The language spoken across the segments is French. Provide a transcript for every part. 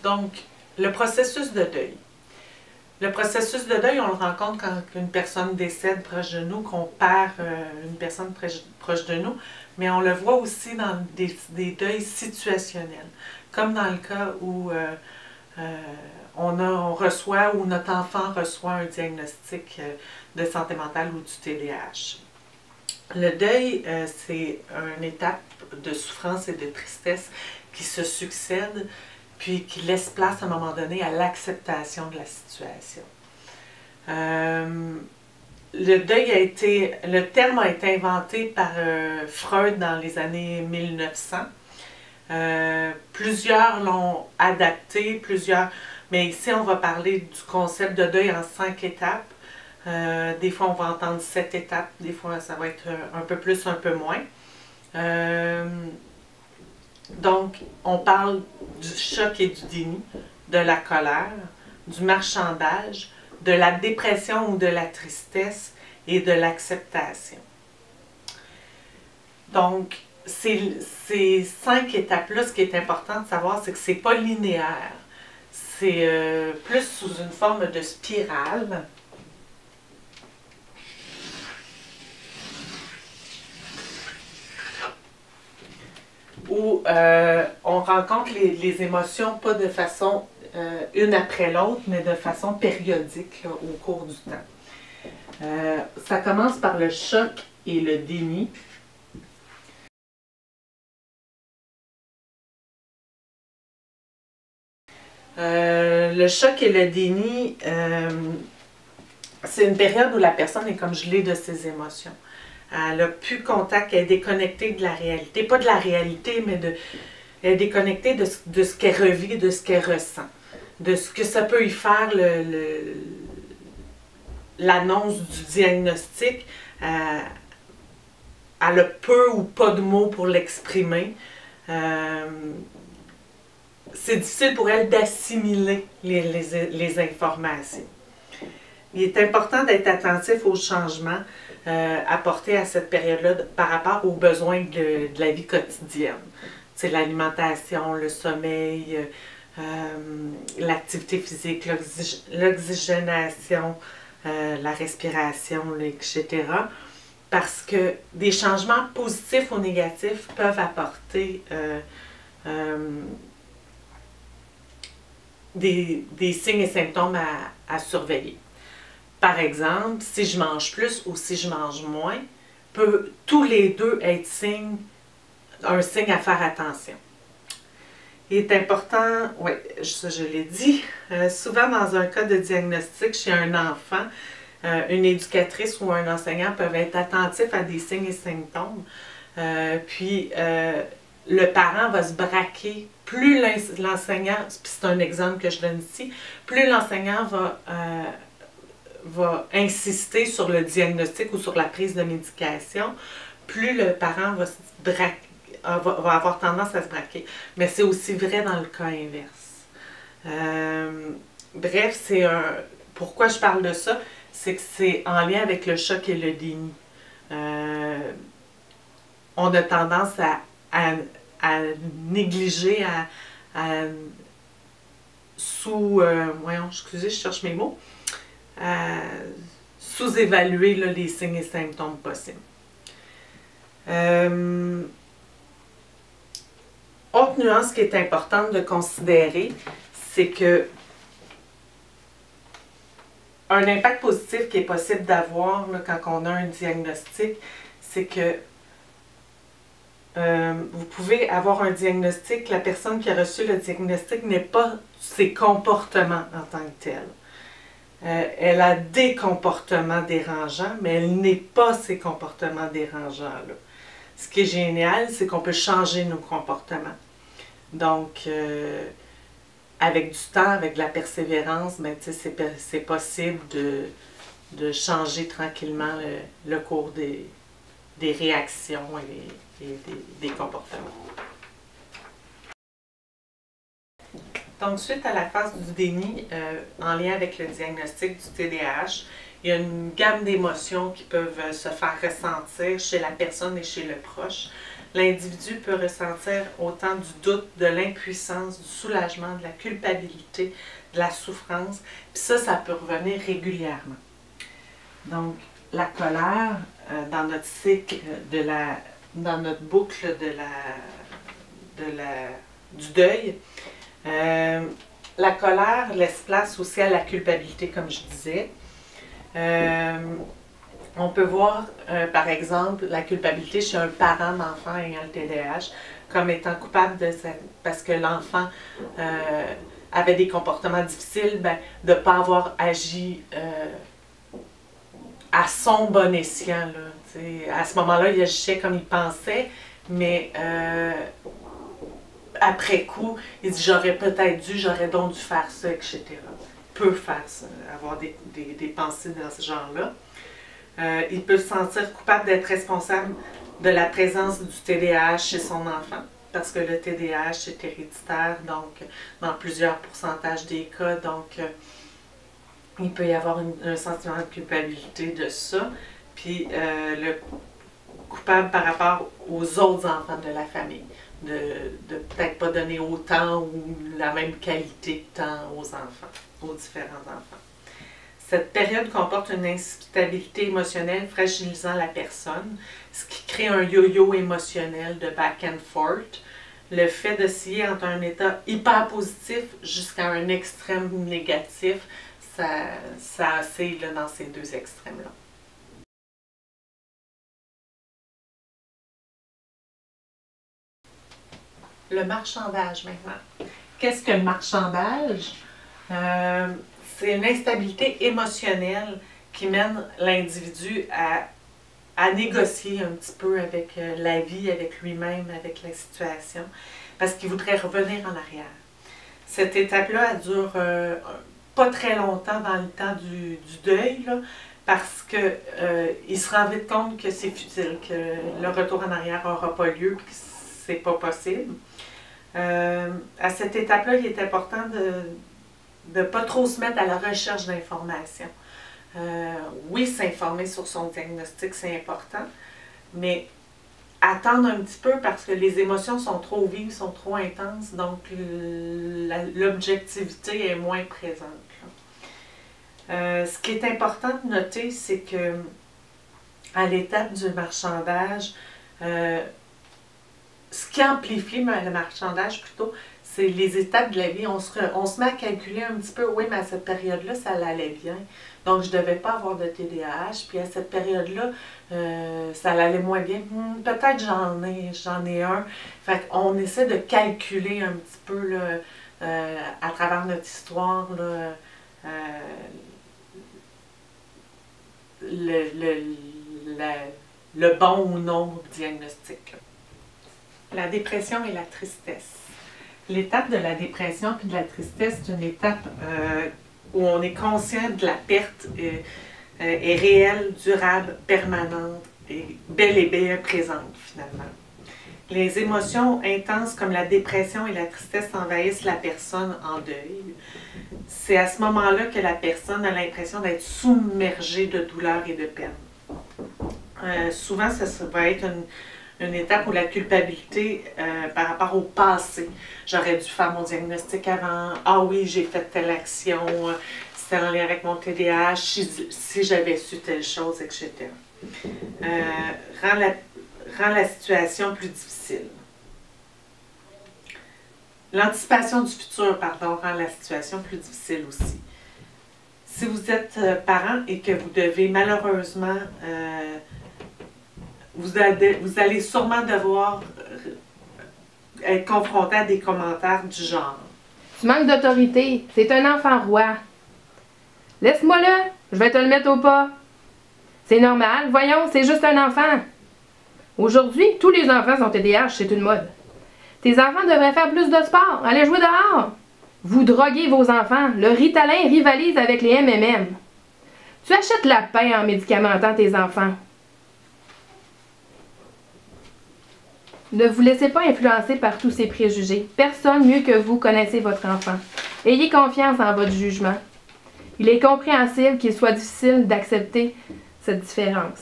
Donc, le processus de deuil. Le processus de deuil, on le rencontre quand une personne décède proche de nous, qu'on perd une personne proche de nous, mais on le voit aussi dans des deuils situationnels, comme dans le cas où on reçoit ou notre enfant reçoit un diagnostic de santé mentale ou du TDAH. Le deuil, c'est une étape de souffrance et de tristesse qui se succèdent, puis qui laisse place à un moment donné à l'acceptation de la situation. Le terme a été inventé par Freud dans les années 1900. Plusieurs l'ont adapté, mais ici on va parler du concept de deuil en 5 étapes. Des fois on va entendre 7 étapes, des fois ça va être un peu plus, un peu moins. Donc, on parle du choc et du déni, de la colère, du marchandage, de la dépression ou de la tristesse et de l'acceptation. Donc, ces 5 étapes-là, ce qui est important de savoir, c'est que ce n'est pas linéaire. C'est plus sous une forme de spirale. Où on rencontre les émotions pas de façon une après l'autre, mais de façon périodique là, au cours du temps. Ça commence par le choc et le déni. Le choc et le déni, c'est une période où la personne est comme gelée de ses émotions. Elle n'a plus contact, elle est déconnectée de la réalité. Pas de la réalité, mais elle est déconnectée de ce qu'elle revit, de ce qu'elle ressent. De ce que ça peut y faire l'annonce du diagnostic. Elle a peu ou pas de mots pour l'exprimer. C'est difficile pour elle d'assimiler les informations. Il est important d'être attentif aux changements apportés à cette période-là par rapport aux besoins de la vie quotidienne. C'est l'alimentation, le sommeil, l'activité physique, l'oxygénation, la respiration, etc. Parce que des changements positifs ou négatifs peuvent apporter des signes et symptômes à surveiller. Par exemple, si je mange plus ou si je mange moins, peut tous les deux être un signe à faire attention. Il est important, oui, ça je l'ai dit, souvent dans un cas de diagnostic chez un enfant, une éducatrice ou un enseignant peuvent être attentifs à des signes et symptômes. Puis le parent va se braquer. Plus l'enseignant, puis c'est un exemple que je donne ici, plus l'enseignant va insister sur le diagnostic ou sur la prise de médication, plus le parent va avoir tendance à se braquer. Mais c'est aussi vrai dans le cas inverse. Bref, pourquoi je parle de ça, c'est que c'est en lien avec le choc et le déni. On a tendance à négliger, voyons, excusez, je cherche mes mots, sous-évaluer les signes et symptômes possibles. Autre nuance qui est importante de considérer, c'est que un impact positif qui est possible d'avoir quand on a un diagnostic, c'est que vous pouvez avoir un diagnostic, la personne qui a reçu le diagnostic n'est pas ses comportements en tant que tels. Elle a des comportements dérangeants, mais elle n'est pas ces comportements dérangeants-là. Ce qui est génial, c'est qu'on peut changer nos comportements. Donc, avec du temps, avec de la persévérance, ben, c'est possible de changer tranquillement le cours des réactions et des comportements. Donc, suite à la phase du déni, en lien avec le diagnostic du TDAH, il y a une gamme d'émotions qui peuvent se faire ressentir chez la personne et chez le proche. l'individu peut ressentir autant du doute, de l'impuissance, du soulagement, de la culpabilité, de la souffrance. Puis ça peut revenir régulièrement. Donc, la colère, dans notre cycle, dans notre boucle du deuil, la colère laisse place aussi à la culpabilité, comme je disais. On peut voir, par exemple, la culpabilité chez un parent d'enfant ayant le TDAH comme étant coupable parce que l'enfant avait des comportements difficiles, de ne pas avoir agi à son bon escient. Là, à ce moment-là, il agissait comme il pensait, mais après coup, il dit « j'aurais peut-être dû, j'aurais donc dû faire ça, etc. » Il peut faire ça, avoir des pensées dans ce genre-là. Il peut se sentir coupable d'être responsable de la présence du TDAH chez son enfant, parce que le TDAH est héréditaire, donc dans plusieurs pourcentages des cas, donc il peut y avoir un sentiment de culpabilité de ça, puis le coupable par rapport aux autres enfants de la famille, de peut-être pas donner autant ou la même qualité de temps aux enfants, aux différents enfants. Cette période comporte une instabilité émotionnelle fragilisant la personne, ce qui crée un yo-yo émotionnel de back and forth. Le fait d'osciller entre un état hyper positif jusqu'à un extrême négatif, ça oscille dans ces deux extrêmes-là. Le marchandage maintenant. Qu'est-ce que le marchandage? C'est une instabilité émotionnelle qui mène l'individu à négocier un petit peu avec la vie, avec lui-même, avec la situation, parce qu'il voudrait revenir en arrière. Cette étape-là, elle dure pas très longtemps dans le temps du deuil, là, parce qu'il se rend vite compte que c'est futile, que le retour en arrière n'aura pas lieu, que c'est pas possible. À cette étape-là, il est important de ne pas trop se mettre à la recherche d'informations. Oui, s'informer sur son diagnostic, c'est important, mais attendre un petit peu parce que les émotions sont trop vives, sont trop intenses, donc l'objectivité est moins présente. Ce qui est important de noter, c'est que à l'étape du marchandage, ce qui amplifie le marchandage plutôt, c'est les étapes de la vie. On se met à calculer un petit peu, oui, mais à cette période-là, ça allait bien. Donc, je ne devais pas avoir de TDAH. Puis à cette période-là, ça allait moins bien. Peut-être j'en ai un. Fait qu'on essaie de calculer un petit peu là, à travers notre histoire là, le bon ou non diagnostic. La dépression et la tristesse. L'étape de la dépression puis de la tristesse, c'est une étape où on est conscient de la perte est réelle, durable, permanente et bel et bien présente finalement. Les émotions intenses comme la dépression et la tristesse envahissent la personne en deuil. C'est à ce moment-là que la personne a l'impression d'être submergée de douleur et de peine. Souvent, ça va être une étape où la culpabilité par rapport au passé. J'aurais dû faire mon diagnostic avant. Ah oui, j'ai fait telle action. C'était en lien avec mon TDAH. Si j'avais su telle chose, etc. Rend la situation plus difficile. L'anticipation du futur, pardon, rend la situation plus difficile aussi. Si vous êtes parent et que vous devez malheureusement vous allez sûrement devoir être confronté à des commentaires du genre. Tu manques d'autorité. C'est un enfant roi. Laisse-moi là. Je vais te le mettre au pas. C'est normal. Voyons, c'est juste un enfant. Aujourd'hui, tous les enfants sont TDAH. C'est une mode. Tes enfants devraient faire plus de sport. Allez jouer dehors. Vous droguez vos enfants. Le Ritalin rivalise avec les MMM. Tu achètes la paix en médicamentant tes enfants. Ne vous laissez pas influencer par tous ces préjugés. Personne mieux que vous connaissez votre enfant. Ayez confiance en votre jugement. Il est compréhensible qu'il soit difficile d'accepter cette différence.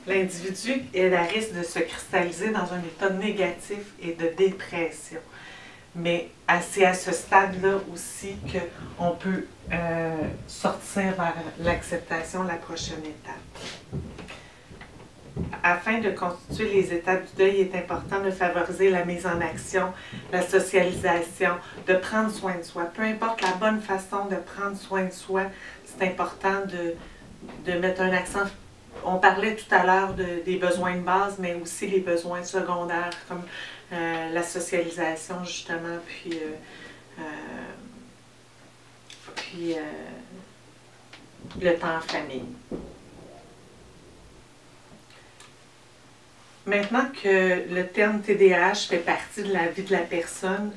l'individu est à risque de se cristalliser dans un état négatif et de dépression. Mais c'est à ce stade-là aussi qu'on peut sortir vers l'acceptation, la prochaine étape. Afin de constituer les étapes du deuil, il est important de favoriser la mise en action, la socialisation, de prendre soin de soi. Peu importe la bonne façon de prendre soin de soi, c'est important de mettre un accent. On parlait tout à l'heure des besoins de base, mais aussi les besoins secondaires, comme la socialisation, justement, puis le temps en famille. Maintenant que le terme TDAH fait partie de la vie de la personne,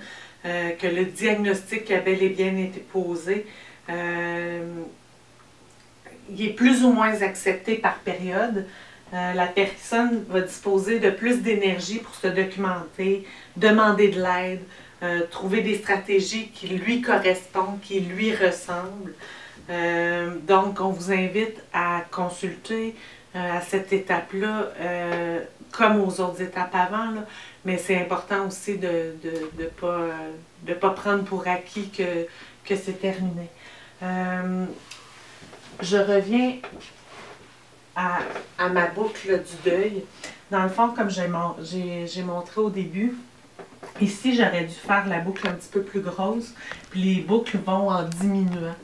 que le diagnostic a bel et bien été posé, il est plus ou moins accepté par période. La personne va disposer de plus d'énergie pour se documenter, demander de l'aide, trouver des stratégies qui lui correspondent, qui lui ressemblent. Donc, on vous invite à consulter à cette étape-là, comme aux autres étapes avant, là, mais c'est important aussi de ne pas prendre pour acquis que c'est terminé. Je reviens à ma boucle du deuil. Dans le fond, comme j'ai montré au début, ici j'aurais dû faire la boucle un petit peu plus grosse, puis les boucles vont en diminuant.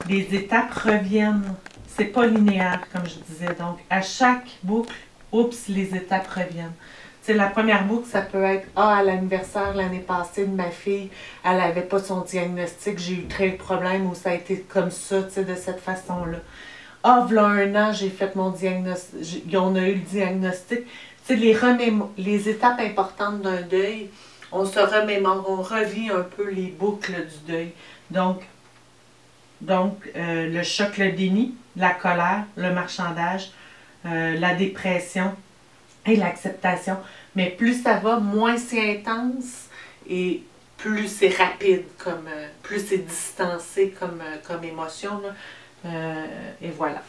Les étapes reviennent. C'est pas linéaire, comme je disais. Donc, à chaque boucle, oups, les étapes reviennent. Tu sais, la première boucle, ça peut être « Ah, à l'anniversaire l'année passée de ma fille, elle n'avait pas son diagnostic, j'ai eu tel problème ou ça a été comme ça, tu sais, de cette façon-là. Ah, voilà 1 an, j'ai fait mon diagnostic, on a eu le diagnostic. » Tu sais, les étapes importantes d'un deuil, on se remémore, on revit un peu les boucles du deuil. Donc le choc, le déni, la colère, le marchandage, la dépression et l'acceptation. Mais plus ça va, moins c'est intense et plus c'est rapide, plus c'est distancé comme émotion. Là. Et voilà.